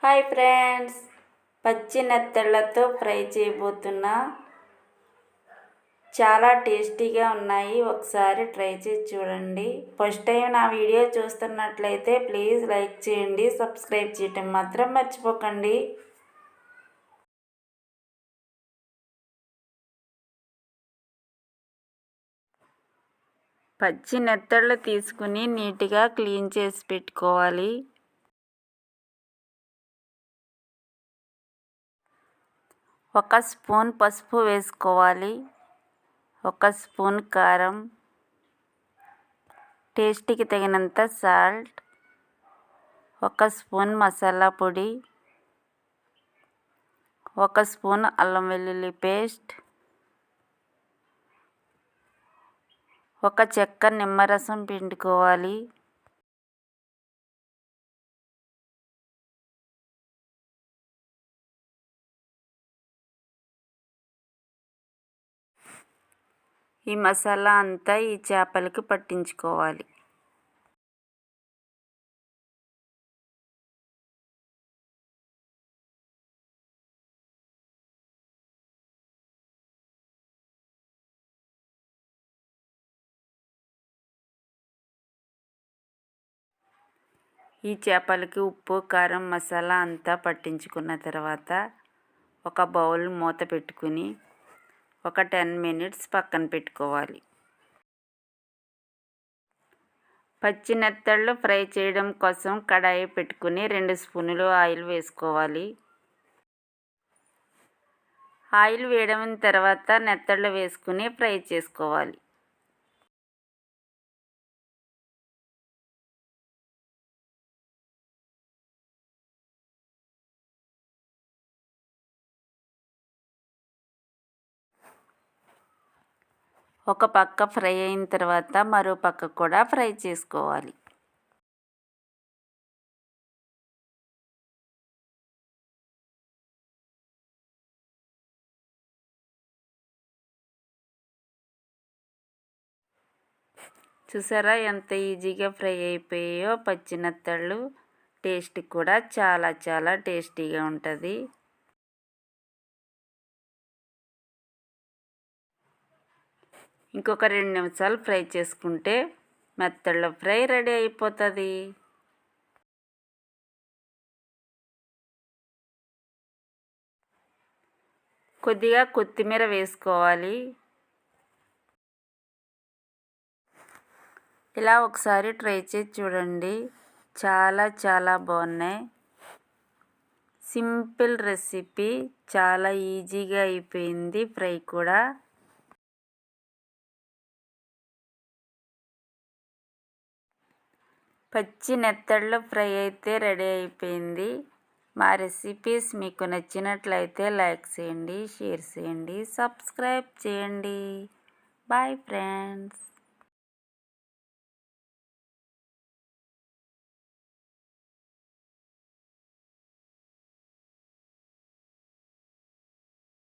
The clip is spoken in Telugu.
హాయ్ ఫ్రెండ్స్, పచ్చి నెత్తళ్ళతో ఫ్రై చేయబోతున్నా. చాలా టేస్టీగా ఉన్నాయి. ఒకసారి ట్రై చేసి చూడండి. ఫస్ట్ టైం నా వీడియో చూస్తున్నట్లయితే ప్లీజ్ లైక్ చేయండి, సబ్స్క్రైబ్ చేయటం మాత్రం మర్చిపోకండి. పచ్చి నెత్తళ్ళు తీసుకుని నీట్గా క్లీన్ చేసి పెట్టుకోవాలి. ఒక స్పూన్ పసుపు వేసుకోవాలి, ఒక స్పూన్ కారం, టేస్ట్కి తగినంత సాల్ట్, ఒక స్పూన్ మసాలా పొడి, ఒక స్పూన్ అల్లం వెల్లుల్లి పేస్ట్, ఒక చెక్క నిమ్మరసం పిండుకోవాలి. ఈ మసాలా అంతా ఈ చేపలకి పట్టించుకోవాలి. ఈ చేపలకి ఉప్పు, కారం, మసాలా అంతా పట్టించుకున్న తర్వాత ఒక బౌల్ మూత పెట్టుకుని ఒక 10 మినిట్స్ పక్కన పెట్టుకోవాలి. పచ్చి నెత్తళ్ళు ఫ్రై చేయడం కోసం కడాయి పెట్టుకుని 2 స్పూన్లు ఆయిల్ వేసుకోవాలి. ఆయిల్ వేడైన తర్వాత నెత్తళ్ళు వేసుకుని ఫ్రై చేసుకోవాలి. ఒక పక్క ఫ్రై అయిన తర్వాత మరో పక్క కూడా ఫ్రై చేసుకోవాలి. చూసారా ఎంత ఈజీగా ఫ్రై అయిపోయాయో పచ్చి నెత్తళ్ళు. టేస్ట్ కూడా చాలా టేస్టీగా ఉంటుంది. ఇంకొక 2 నిమిషాలు ఫ్రై చేసుకుంటే మెత్తళ్ళ ఫ్రై రెడీ అయిపోతుంది. కొద్దిగా కొత్తిమీర వేసుకోవాలి. ఇలా ఒకసారి ట్రై చేసి చూడండి. చాలా బాగున్నాయి. సింపుల్ రెసిపీ, చాలా ఈజీగా అయిపోయింది ఫ్రై కూడా. పచ్చి నెత్తళ్ళు ఫ్రై అయితే రెడీ అయిపోయింది. మా రెసిపీస్ మీకు నచ్చినట్లయితే లైక్ చేయండి, షేర్ చేయండి, సబ్స్క్రైబ్ చేయండి. Bye friends.